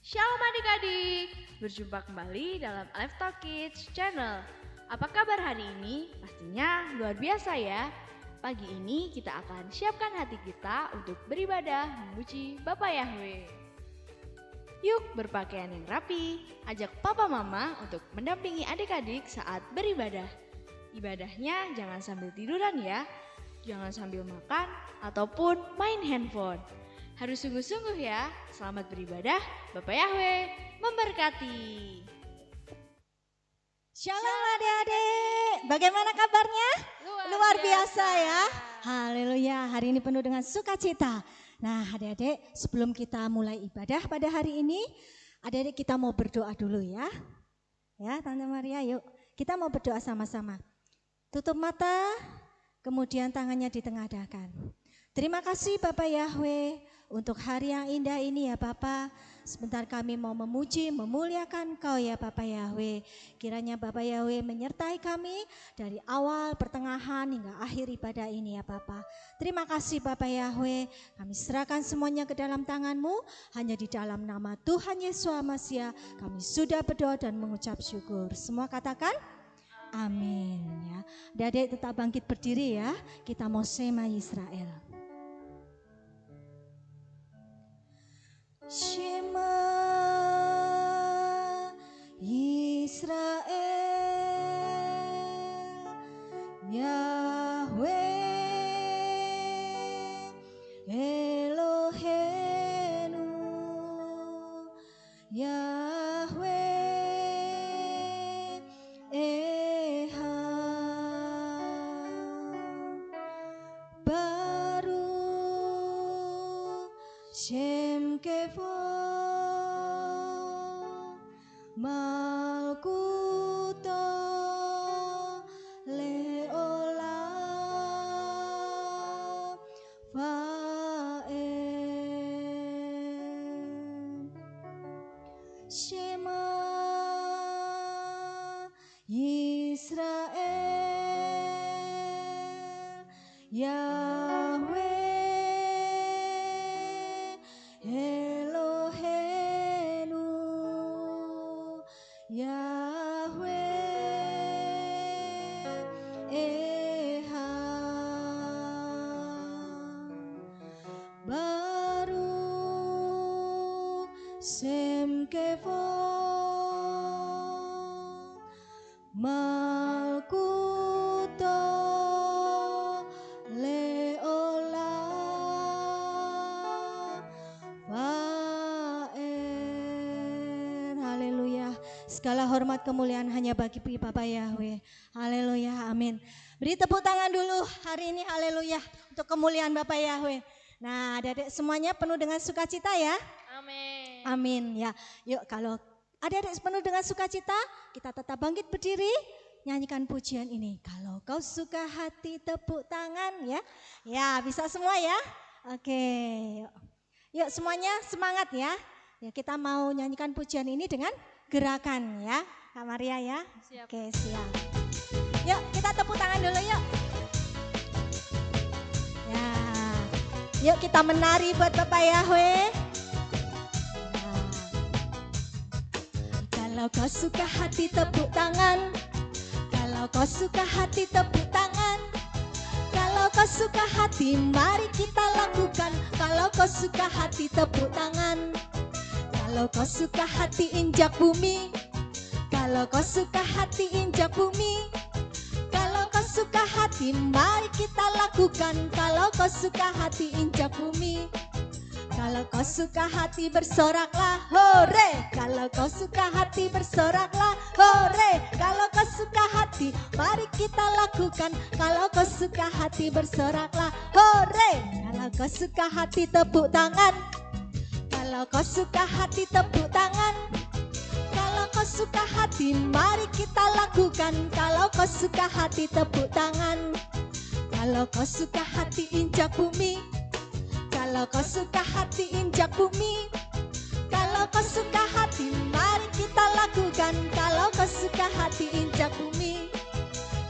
Shalom adik-adik, berjumpa kembali dalam Live Talk Kids Channel. Apa kabar hari ini? Pastinya luar biasa ya. Pagi ini kita akan siapkan hati kita untuk beribadah memuji Bapa Yahweh. Yuk berpakaian yang rapi, ajak papa mama untuk mendampingi adik-adik saat beribadah. Ibadahnya jangan sambil tiduran ya, jangan sambil makan ataupun main handphone. Harus sungguh-sungguh ya. Selamat beribadah, Bapak Yahweh memberkati. Shalom adik-adik, bagaimana kabarnya? Luar biasa ya. Haleluya, hari ini penuh dengan sukacita. Nah adik-adik, sebelum kita mulai ibadah pada hari ini, adik-adik kita mau berdoa dulu ya. Ya Tante Maria, yuk kita mau berdoa sama-sama. Tutup mata, kemudian tangannya ditengadahkan. Terima kasih Bapak Yahweh untuk hari yang indah ini ya Bapak. Sebentar kami mau memuji, memuliakan Kau ya Bapak Yahweh. Kiranya Bapak Yahweh menyertai kami dari awal, pertengahan hingga akhir ibadah ini ya Bapak. Terima kasih Bapak Yahweh. Kami serahkan semuanya ke dalam tangan-Mu. Hanya di dalam nama Tuhan Yesus Masiah kami sudah berdoa dan mengucap syukur. Semua katakan amin ya. Adik-adik tetap bangkit berdiri ya. Kita mau Shema Yisrael. Shema Yisrael, Yahweh Eloheinu, Yahweh Echad, Baruch Shem Kevod, Malkuto Leolam Vaed. Shema Yisrael, Yahweh Eloheinu, Yahweh Echad, Baruch Shem Kevod, Malkuto Leolam Vaed. Haleluya. Segala hormat kemuliaan hanya bagi Bapak Yahweh. Haleluya, amin. Beri tepuk tangan dulu hari ini, haleluya, untuk kemuliaan Bapak Yahweh. Nah adik-adik semuanya penuh dengan sukacita ya. Amin. Amin ya. Yuk kalau adik-adik penuh dengan sukacita, kita tetap bangkit berdiri, nyanyikan pujian ini. Kalau kau suka hati tepuk tangan ya. Ya bisa semua ya. Oke. Yuk semuanya semangat ya. Ya kita mau nyanyikan pujian ini dengan gerakan ya. Kak Maria ya. Siap. Oke siap. Yuk kita tepuk tangan dulu yuk. Ya. Yuk kita menari buat Bapak Yahweh. Kalau kau suka hati tepuk tangan, kalau kau suka hati tepuk tangan, kalau kau suka hati mari kita lakukan. Kalau kau suka hati tepuk tangan, kalau kau suka hati injak bumi, kalau kau suka hati injak bumi, kalau kau suka hati mari kita lakukan. Kalau kau suka hati injak bumi, kalau kau suka hati bersoraklah, hore. Kalau kau suka hati bersoraklah, hore. Kalau kau suka hati, mari kita lakukan. Kalau kau suka hati bersoraklah, hore. Kalau kau suka hati tepuk tangan, kalau kau suka hati tepuk tangan, kalau kau suka hati, mari kita lakukan. Kalau kau suka hati tepuk tangan, kalau kau suka hati injak bumi, kalau kau suka hati injak bumi, kalau kau suka hati mari kita lakukan. Kalau kau suka hati injak bumi,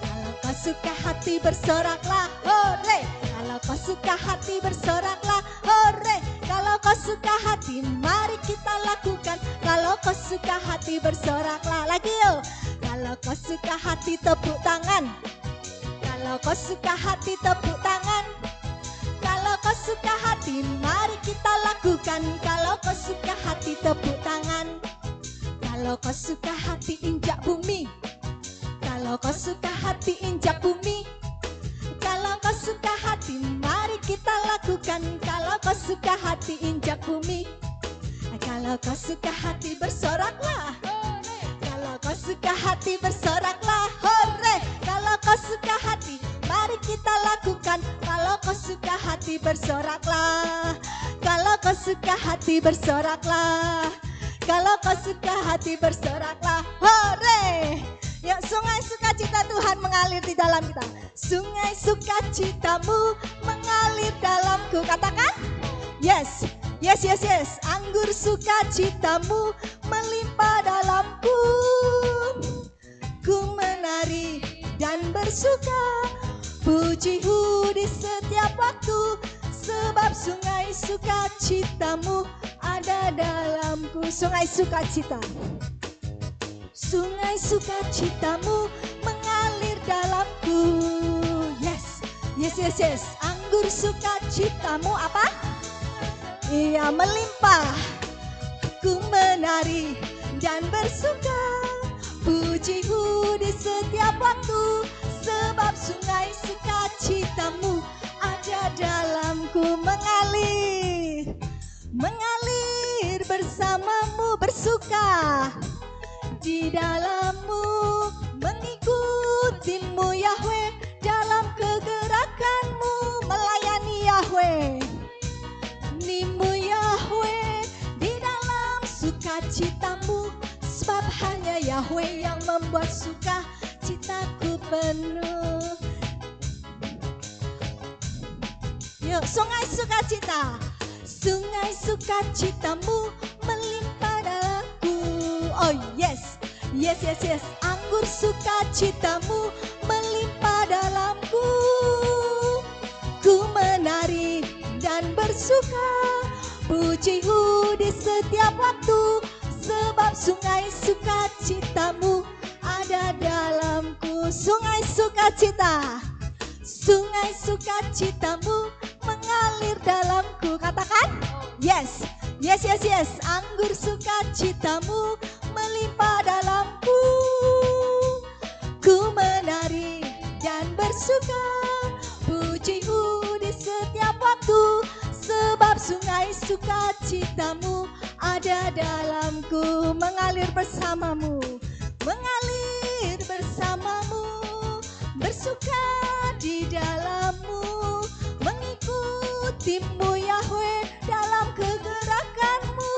kalau kau suka hati bersoraklah, hore. Kalau kau suka hati bersoraklah, hore. Kalau kau suka hati mari kita lakukan. Kalau kau suka hati bersoraklah. Lagi yuk. Kalau kau suka hati tepuk tangan. Kalau kau suka hati tepuk tangan. Kalau kau suka hati mari kita lakukan. Kalau kau suka hati tepuk tangan. Kalau kau suka hati injak bumi. Kalau kau suka hati injak bumi. Kalau kau suka hati mari kita lakukan. Kalau kau suka hati injak bumi. Kalau kau suka hati bersoraklah. Kalau kau suka hati bersoraklah. Hore. Kalau kau suka hati mari kita lakukan. Kalau kau suka hati bersoraklah. Kalau kau suka hati bersoraklah. Kalau kau suka hati bersoraklah. Hore. Yuk, sungai sukacita Tuhan mengalir di dalam kita. Sungai sukacitamu mengalir dalamku. Katakan. Yes. Yes, yes, yes. Anggur sukacitamu melimpah dalamku. Ku menari dan bersuka. Pujimu di setiap waktu. Sebab sungai sukacitamu ada dalamku. Sungai sukacita. Sungai sukacitamu mengalir dalamku. Yes, yes, yes, yes. Anggur sukacitamu apa? Iya, melimpah. Ku menari dan bersuka. Pujimu di setiap waktu. Sebab sungai sukacitamu ada dalamku. Mengalir, mengalir bersamamu, bersuka di dalammu, mengikutimu Yahweh, dalam kegerakanmu, melayani Yahweh. Nimu Yahweh, di dalam sukacitamu, sebab hanya Yahweh yang membuat sukacitaku penuh. Yuk, sungai sukacita. Sungai sukacitamu melimpah dalamku. Oh yes, yes, yes, yes. Anggur sukacitamu melimpah dalamku. Ku menari dan bersuka. Pujimu di setiap waktu. Sebab sungai sukacitamu ada dalamku. Sungai sukacita. Sungai sukacitamu mengalir dalamku. Katakan. Yes. Yes, yes, yes. Anggur sukacitamu melimpah dalamku. Ku menari dan bersuka. Pujimu di setiap waktu. Sebab sungai sukacitamu ada dalamku. Mengalir bersamamu. Mengalir bersamamu. Bersuka di dalammu. Mengikutimu Yahweh dalam kegerakanmu.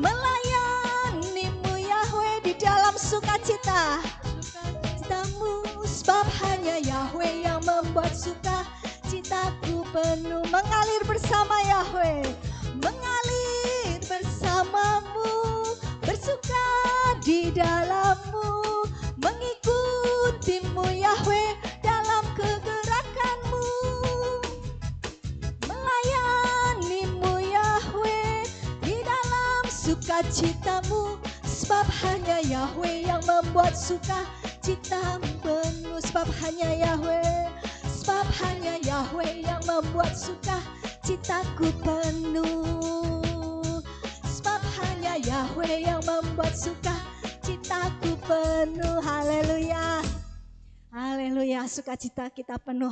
Melayanimu Yahweh di dalam sukacita. Sukacitamu, sebab hanya Yahweh yang membuat sukacitaku penuh. Mengalir bersama Yahweh. Mengalir bersamamu. Bersuka di dalammu. Mengikutimu Yahweh dalam kegerakanmu. Melayanimu Yahweh di dalam sukacitamu. Sebab hanya Yahweh yang membuat sukacitamu penuh. Sebab hanya Yahweh. Sebab hanya Yahweh yang membuat sukacitaku penuh. Sebab hanya Yahweh yang membuat sukacitaku penuh. Haleluya. Haleluya, sukacita kita penuh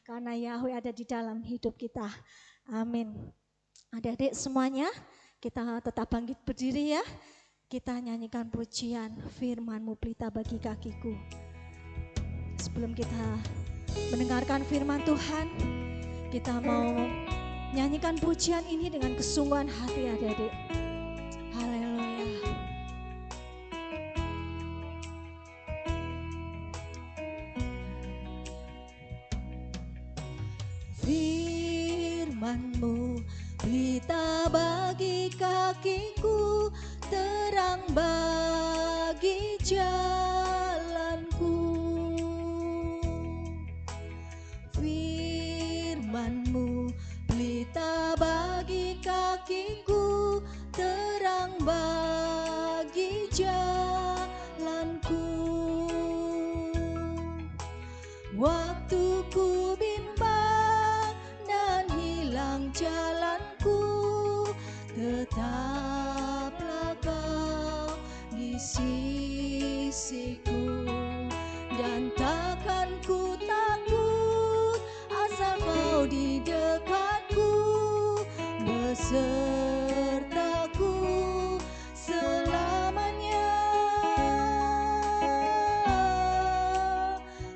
karena Yahweh ada di dalam hidup kita. Amin. Adik-adik semuanya, kita tetap bangkit berdiri ya. Kita nyanyikan pujian firman-Mu pelita bagi kakiku. Sebelum kita mendengarkan firman Tuhan, kita mau nyanyikan pujian ini dengan kesungguhan hati adik-adik. Haleluya. Firman-Mu pelita bagi kakiku, terang bagi jalanku. Firman-Mu pelita bagi bagi kakiku, terang bagi jalanku. Waktu ku bimbang dan hilang jalanku, tetaplah Kau di sisiku. Dan takkan ku takut asal Kau di dekatku, besertaku selamanya.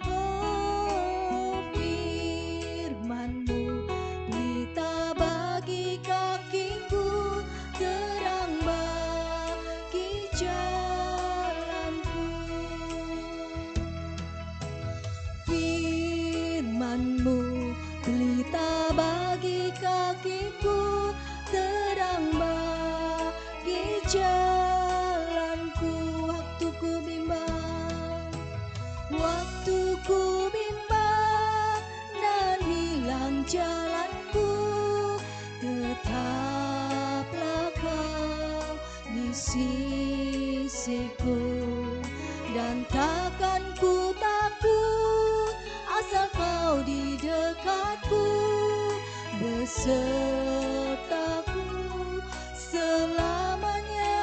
Oh, firman-Mu pelita bagi kakiku, terang bagi jalanku. Firman-Mu pelita bagi kakiku, terang bagi jalanku. Waktu ku bimbang, waktu ku bimbang dan hilang jalanku, tetaplah Kau di sisiku. Dan takkan ku takut asal Kau di dekatku, besertaku selamanya.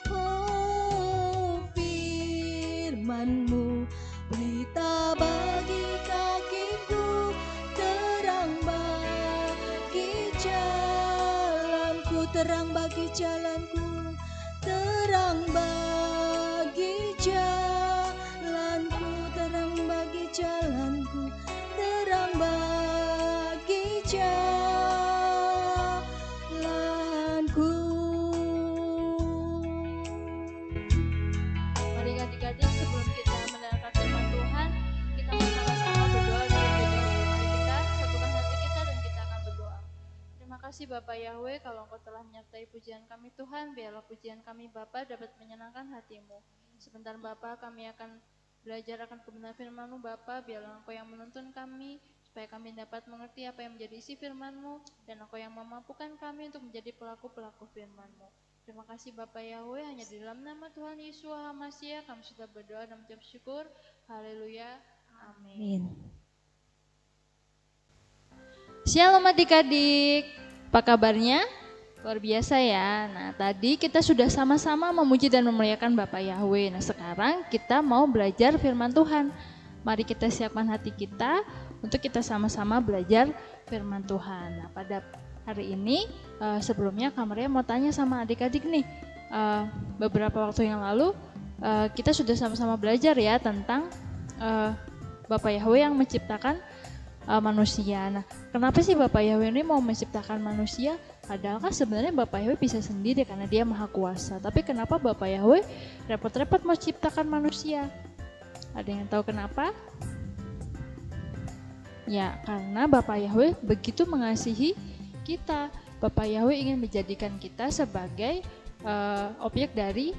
Oh, firman-Mu pelita bagi kakiku, terang bagi jalanku, terang bagi jalanku, terang bagi jalanku, terang bagi jalanku, terang bagi jalanku. Mari adik-adik, sebelum kita mendengarkan firman Tuhan, kita bersama-sama berdoa terlebih dahulu. Mari kita satukan hati kita dan kita akan berdoa. Terima kasih Bapak Yahweh, kalau Engkau telah menyertai pujian kami Tuhan, biarlah pujian kami Bapa dapat menyenangkan hati-Mu. Sebentar Bapa, kami akan belajar akan kebenaran firman-Mu Bapa, biarlah Engkau yang menuntun kami, supaya kami dapat mengerti apa yang menjadi isi firman-Mu, dan Engkau yang memampukan kami untuk menjadi pelaku-pelaku firman-Mu. Terima kasih Bapak Yahweh, hanya di dalam nama Tuhan Yesus HaMasiah kami sudah berdoa dan mengucap syukur. Haleluya. Amin. Shalom adik-adik, apa kabarnya? Luar biasa ya. Nah, tadi kita sudah sama-sama memuji dan memuliakan Bapak Yahweh. Nah, sekarang kita mau belajar firman Tuhan. Mari kita siapkan hati kita untuk kita sama-sama belajar firman Tuhan. Nah, pada hari ini sebelumnya Kak Maria mau tanya sama adik-adik nih. Beberapa waktu yang lalu kita sudah sama-sama belajar ya tentang Bapak Yahweh yang menciptakan manusia. Nah, kenapa sih Bapak Yahweh ini mau menciptakan manusia? Padahal kan sebenarnya Bapak Yahweh bisa sendiri karena Dia Maha Kuasa. Tapi kenapa Bapak Yahweh repot-repot mau ciptakan manusia? Ada yang tahu kenapa? Ya, karena Bapak Yahweh begitu mengasihi kita. Bapak Yahweh ingin menjadikan kita sebagai objek dari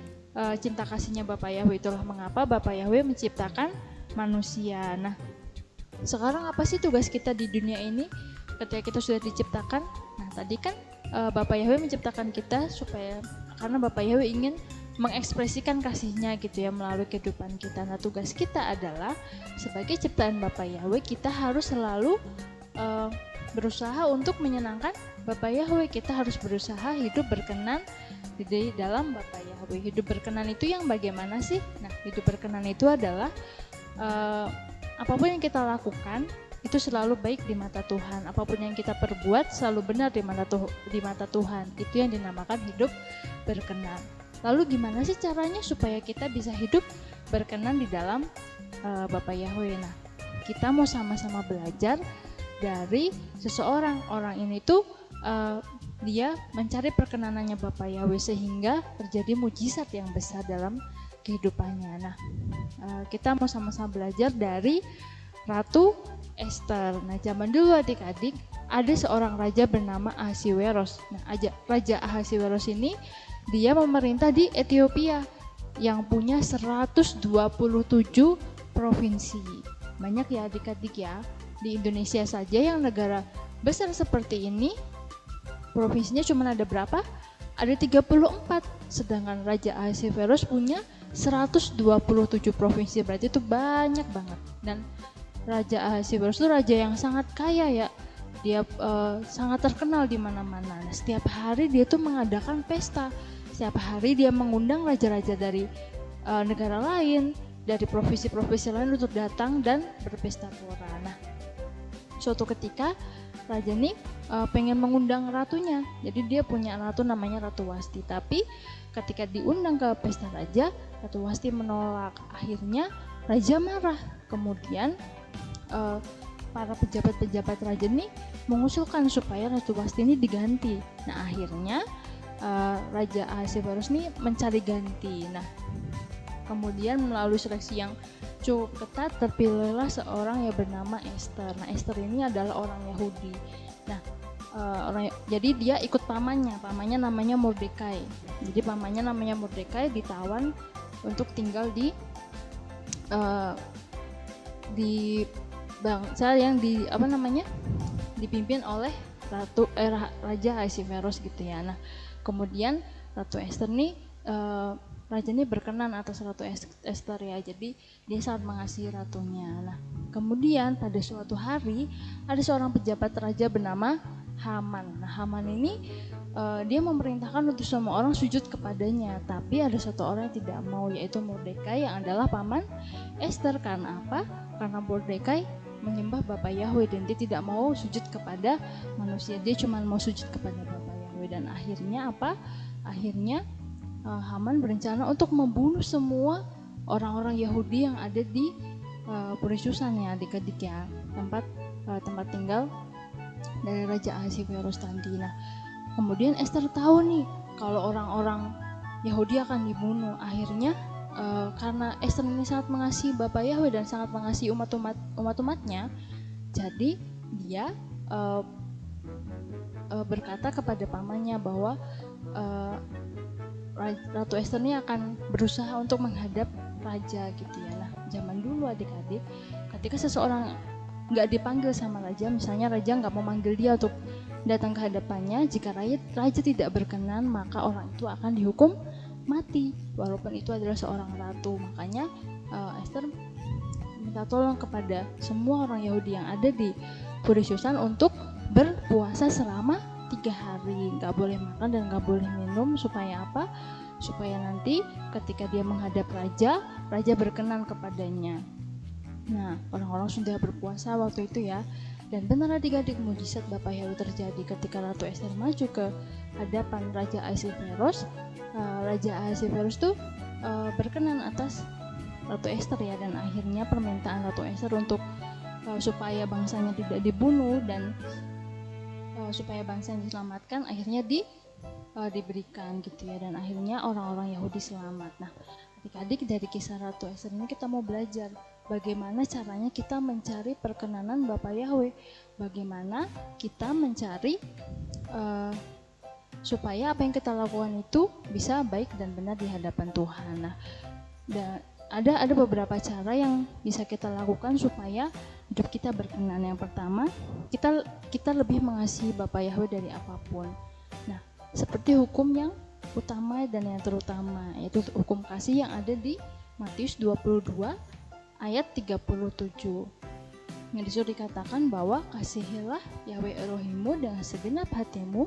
cinta kasihnya Bapak Yahweh. Itulah mengapa Bapak Yahweh menciptakan manusia. Nah, sekarang apa sih tugas kita di dunia ini ketika kita sudah diciptakan? Nah, tadi kan Bapak Yahweh menciptakan kita karena Bapak Yahweh ingin mengekspresikan kasihnya gitu ya melalui kehidupan kita. Nah, tugas kita adalah sebagai ciptaan Bapak Yahweh, kita harus selalu berusaha untuk menyenangkan Bapak Yahweh. Kita harus berusaha hidup berkenan di dalam Bapak Yahweh. Hidup berkenan itu yang bagaimana sih? Nah, hidup berkenan itu adalah apapun yang kita lakukan itu selalu baik di mata Tuhan. Apapun yang kita perbuat selalu benar di mata Tuhan. Itu yang dinamakan hidup berkenan. Lalu gimana sih caranya supaya kita bisa hidup berkenan di dalam Bapak Yahweh? Nah, kita mau sama-sama belajar dari seseorang. Orang ini tuh dia mencari perkenanannya Bapak Yahweh sehingga terjadi mujizat yang besar dalam kehidupannya. Nah, kita mau sama-sama belajar dari Ratu Ester. Nah, zaman dulu adik-adik ada seorang raja bernama Ahasiweros. Nah, Raja Ahasiweros ini dia memerintah di Ethiopia yang punya 127 provinsi. Banyak ya adik-adik ya. di Indonesia saja yang negara besar seperti ini, provinsinya cuma ada berapa? Ada 34, sedangkan Raja Ahasverus punya 127 provinsi, berarti itu banyak banget. Dan Raja Ahasverus itu raja yang sangat kaya ya, dia sangat terkenal di mana-mana. Nah, setiap hari dia tuh mengadakan pesta, setiap hari dia mengundang raja-raja dari negara lain, dari provinsi-provinsi lain untuk datang dan berpesta pora. Nah, suatu ketika raja ini pengen mengundang ratunya, jadi dia punya ratu namanya Ratu Wasti. Tapi ketika diundang ke pesta raja, Ratu Wasti menolak. Akhirnya raja marah. Kemudian para pejabat-pejabat raja ini mengusulkan supaya Ratu Wasti ini diganti. Nah, akhirnya Raja Ahasverus ini mencari ganti. Nah, kemudian melalui seleksi yang cukup ketat terpilihlah seorang yang bernama Esther. Nah, Esther ini adalah orang Yahudi. Nah, jadi dia ikut pamannya namanya Mordekai. Jadi pamannya namanya Mordekai ditawan untuk tinggal di bangsa yang dipimpin oleh Raja Ahasverus gitu ya. Nah, kemudian Ratu Esther nih raja ini berkenan atas Ratu Esther ya, jadi dia sangat mengasihi ratunya. Nah, kemudian pada suatu hari ada seorang pejabat raja bernama Haman. Nah, Haman ini dia memerintahkan untuk semua orang sujud kepadanya, tapi ada satu orang yang tidak mau, yaitu Mordekai yang adalah paman Esther. Karena apa? Karena Mordekai menyembah Bapa Yahweh dan dia tidak mau sujud kepada manusia, dia cuma mau sujud kepada Bapa Yahweh. Dan akhirnya apa? Akhirnya Haman berencana untuk membunuh semua orang-orang Yahudi yang ada di Puri Susan ya, adik-adik ya, tempat tinggal dari Raja Ahasverus tadi. Nah, kemudian Esther tahu nih kalau orang-orang Yahudi akan dibunuh. Akhirnya karena Esther ini sangat mengasihi Bapa Yahweh dan sangat mengasihi umat-umatnya, jadi dia berkata kepada pamannya bahwa Ratu Esther ini akan berusaha untuk menghadap raja gitu ya. Nah, zaman dulu adik-adik, ketika seseorang nggak dipanggil sama raja, misalnya raja nggak mau manggil dia untuk datang ke hadapannya, jika raja tidak berkenan, maka orang itu akan dihukum mati, walaupun itu adalah seorang ratu. Makanya Esther minta tolong kepada semua orang Yahudi yang ada di Puri Susan untuk berpuasa selama 3 hari, nggak boleh makan dan nggak boleh minum. Supaya apa? Supaya nanti ketika dia menghadap raja berkenan kepadanya. Nah, orang-orang sudah berpuasa waktu itu ya. Dan benar adik-adik, mujizat Bapa Yahweh terjadi ketika Ratu Esther maju ke hadapan Raja Ahasverus. Raja Ahasverus tuh berkenan atas Ratu Esther ya, dan akhirnya permintaan Ratu Esther untuk supaya bangsanya tidak dibunuh dan supaya bangsa yang diselamatkan akhirnya diberikan gitu ya, dan akhirnya orang-orang Yahudi selamat. Nah, adik-adik, dari kisah Ratu Esther ini kita mau belajar bagaimana caranya kita mencari perkenanan Bapa Yahweh, bagaimana kita mencari supaya apa yang kita lakukan itu bisa baik dan benar di hadapan Tuhan. Nah, ada beberapa cara yang bisa kita lakukan supaya hidup kita berkenan. Yang pertama, kita lebih mengasihi Bapa Yahweh dari apapun. Nah, seperti hukum yang utama dan yang terutama, yaitu hukum kasih yang ada di Matius 22 ayat 37. Yang disuruh dikatakan bahwa kasihilah Yahweh Elohimmu dengan segenap hatimu,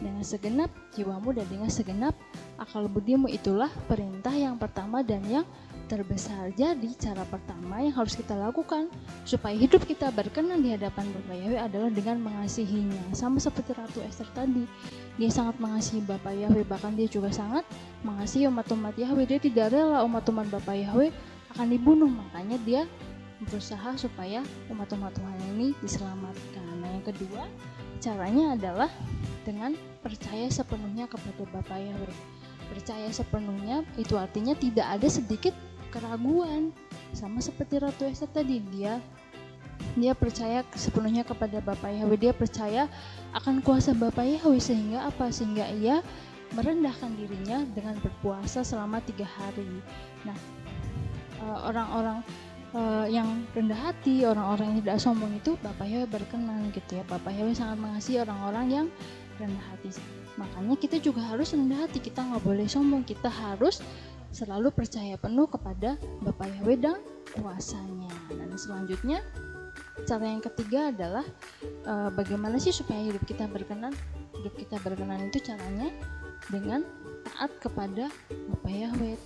dengan segenap jiwamu, dan dengan segenap akal budimu. Itulah perintah yang pertama dan yang terbesar. Jadi cara pertama yang harus kita lakukan supaya hidup kita berkenan di hadapan Bapa Yahweh adalah dengan mengasihinya. Sama seperti Ratu Esther tadi, dia sangat mengasihi Bapa Yahweh, bahkan dia juga sangat mengasihi umat-umat Yahweh. Dia tidak rela umat-umat Bapa Yahweh akan dibunuh, makanya dia berusaha supaya umat-umat Tuhan ini diselamatkan. Nah, yang kedua, caranya adalah dengan percaya sepenuhnya kepada Bapa Yahweh. Percaya sepenuhnya itu artinya tidak ada sedikit keraguan. Sama seperti Ratu Esther tadi, dia percaya sepenuhnya kepada Bapa Yahweh, dia percaya akan kuasa Bapa Yahweh, sehingga apa? Sehingga ia merendahkan dirinya dengan berpuasa selama 3 hari. Nah, orang-orang yang rendah hati, orang-orang yang tidak sombong itu Bapak Yahweh berkenan gitu ya. Bapak Yahweh sangat mengasihi orang-orang yang rendah hati. Makanya kita juga harus rendah hati, kita nggak boleh sombong, kita harus selalu percaya penuh kepada Bapak Yahweh dan kuasanya. Dan selanjutnya cara yang ketiga adalah bagaimana sih supaya hidup kita berkenan? Hidup kita berkenan itu caranya dengan taat kepada Bapak Yahweh.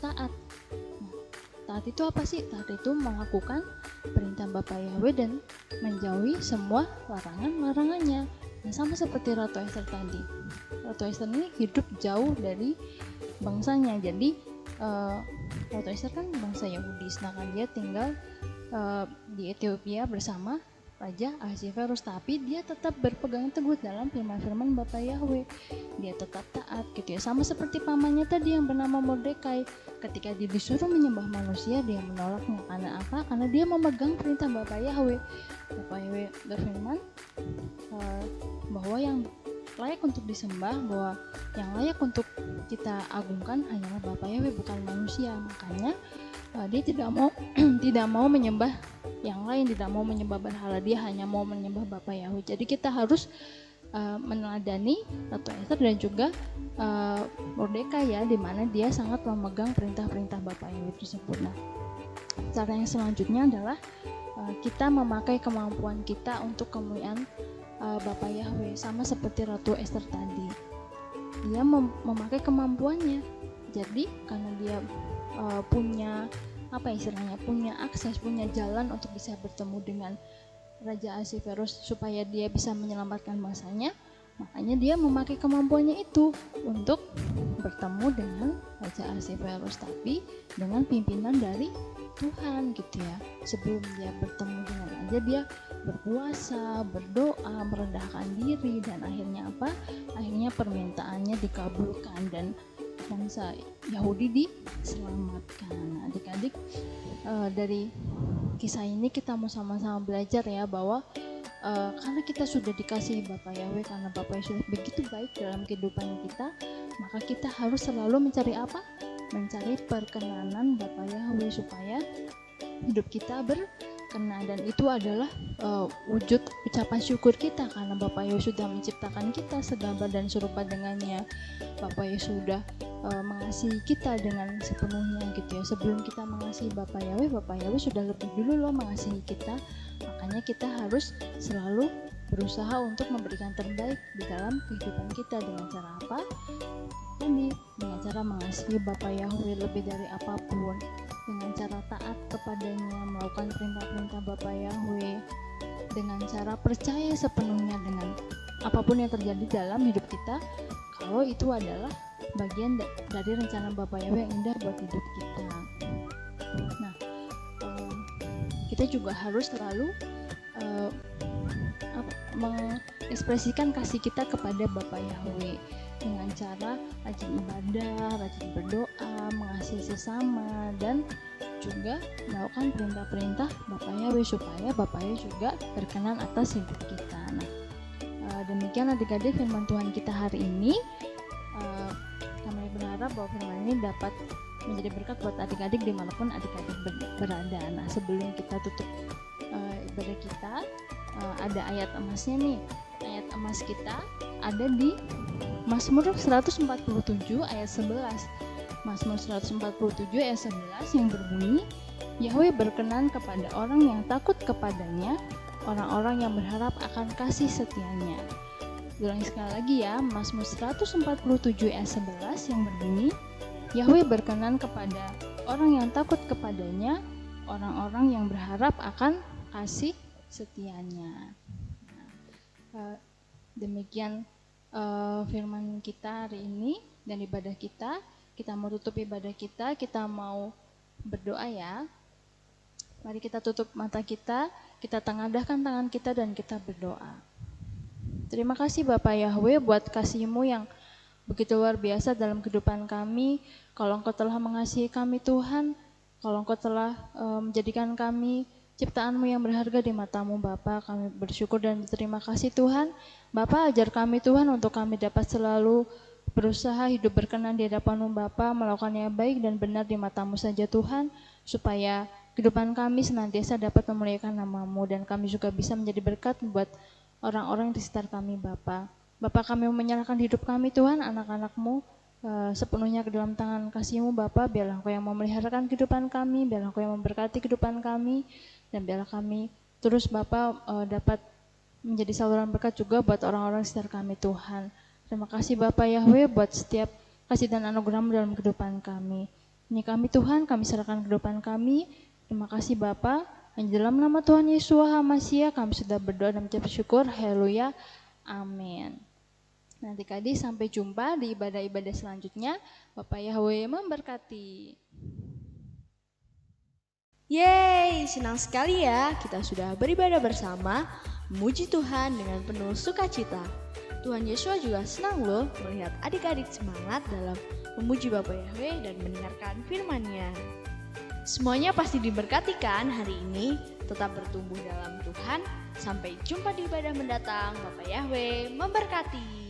Taat itu apa sih? Taat itu melakukan perintah Bapak Yahweh dan menjauhi semua larangan-larangannya. Nah, sama seperti Ratu Ester tadi. Ratu Ester ini hidup jauh dari bangsanya. Jadi Ratu Ester kan bangsa Yahudi, sedangkan dia tinggal di Ethiopia bersama Raja Ahasverus, tapi dia tetap berpegang teguh dalam firman-firman Bapak Yahweh. Dia tetap taat gitu ya. Sama seperti pamannya tadi yang bernama Mordekai. Ketika dia disuruh menyembah manusia, dia menolaknya. Karena apa? Karena dia memegang perintah Bapak Yahweh. Bapak Yahweh berfirman bahwa yang layak untuk disembah, bahwa yang layak untuk kita agungkan hanyalah Bapak Yahweh, bukan manusia. Makanya dia tidak mau menyembah yang lain, tidak mau menyembah berhala, dia hanya mau menyembah Bapak Yahweh. Jadi kita harus meneladani Ratu Ester dan juga Mordekai ya, di mana dia sangat memegang perintah-perintah Bapak Yahweh tersebut. Nah, cara yang selanjutnya adalah kita memakai kemampuan kita untuk kemuliaan Bapak Yahweh, sama seperti Ratu Ester tadi. Dia memakai kemampuannya. Jadi karena dia punya punya akses, punya jalan untuk bisa bertemu dengan Raja Ahasverus supaya dia bisa menyelamatkan bangsanya, makanya dia memakai kemampuannya itu untuk bertemu dengan Raja Ahasverus, tapi dengan pimpinan dari Tuhan gitu ya. Sebelum dia bertemu dengan Raja, dia berpuasa, berdoa, merendahkan diri, dan akhirnya apa? Akhirnya permintaannya dikabulkan dan bangsa Yahudi diselamatkan. Nah, adik-adik, dari kisah ini kita mau sama-sama belajar ya, bahwa karena kita sudah dikasihi Bapak Yahweh, karena Bapak Yahweh sudah begitu baik dalam kehidupan kita, maka kita harus selalu mencari apa? Mencari perkenanan Bapak Yahweh supaya hidup kita berkenan, dan itu adalah wujud ucapan syukur kita karena Bapak Yahweh sudah menciptakan kita segambar dan serupa dengannya. Bapak Yahweh sudah mengasihi kita dengan sepenuhnya gitu ya. Sebelum kita mengasihi Bapak Yahweh sudah lebih dulu loh mengasihi kita. Makanya kita harus selalu berusaha untuk memberikan terbaik di dalam kehidupan kita. Dengan cara apa? Dengan cara mengasihi Bapak Yahweh lebih dari apapun, dengan cara taat kepadanya, melakukan perintah-perintah Bapak Yahweh, dengan cara percaya sepenuhnya dengan apapun yang terjadi dalam hidup kita, kalau itu adalah bagian dari rencana Bapak Yahweh yang indah buat hidup kita. Nah, kita juga harus selalu mengekspresikan kasih kita kepada Bapak Yahweh dengan cara rajin ibadah, rajin berdoa, mengasihi sesama, dan juga melakukan perintah-perintah Bapak Yahweh supaya Bapak Yahweh juga berkenan atas hidup kita. Nah, demikian adik-adik firman Tuhan kita hari ini. Kami berharap bahwa firman ini dapat menjadi berkat buat adik-adik dimanapun adik-adik berada. Nah, sebelum kita tutup ibadah kita, ada ayat emasnya nih. Ayat emas kita ada di Mazmur 147 ayat 11. Mazmur 147 ayat 11 yang berbunyi, Yahweh berkenan kepada orang yang takut kepadanya, orang-orang yang berharap akan kasih setianya. Ulangi sekali lagi ya, Mazmur 147 ayat 11 yang berbunyi, Yahweh berkenan kepada orang yang takut kepadanya, orang-orang yang berharap akan kasih setianya. Demikian firman kita hari ini dan ibadah kita. Kita mau tutup ibadah kita mau berdoa ya. Mari kita tutup mata kita tengadahkan tangan kita dan kita berdoa. Terima kasih Bapak Yahweh buat kasih-Mu yang begitu luar biasa dalam kehidupan kami. Kalau Engkau telah mengasihi kami Tuhan, kalau Engkau telah menjadikan kami ciptaan-Mu yang berharga di mata-Mu Bapa, kami bersyukur dan berterima kasih Tuhan. Bapa, ajar kami Tuhan untuk kami dapat selalu berusaha hidup berkenan di hadapan-Mu Bapa, melakukan yang baik dan benar di mata-Mu saja Tuhan, supaya kehidupan kami senantiasa dapat memuliakan nama-Mu, dan kami juga bisa menjadi berkat buat orang-orang di sekitar kami, Bapa. Bapa, kami menyerahkan hidup kami, Tuhan, anak-anak-Mu, sepenuhnya ke dalam tangan kasih-Mu, Bapa. Biarlah Engkau yang memeliharakan kehidupan kami, biarlah Engkau yang memberkati kehidupan kami, dan biarlah kami terus, Bapa, dapat menjadi saluran berkat juga buat orang-orang di sekitar kami, Tuhan. Terima kasih Bapa Yahweh buat setiap kasih dan anugerah-Mu dalam kehidupan kami. Ini kami, Tuhan, kami serahkan kehidupan kami. Terima kasih Bapa. Hanya dalam nama Tuhan Yesus HaMasiah kami sudah berdoa dan mengucap syukur. Haleluya. Amin. Nanti Kadi sampai jumpa di ibadah-ibadah selanjutnya. Bapak Yahweh memberkati. Yeay, senang sekali ya kita sudah beribadah bersama, memuji Tuhan dengan penuh sukacita. Tuhan Yesus juga senang loh melihat adik-adik semangat dalam memuji Bapa Yahweh dan mendengarkan firman-Nya. Semuanya pasti diberkati kan hari ini, tetap bertumbuh dalam Tuhan. Sampai jumpa di ibadah mendatang. Bapa Yahweh memberkati.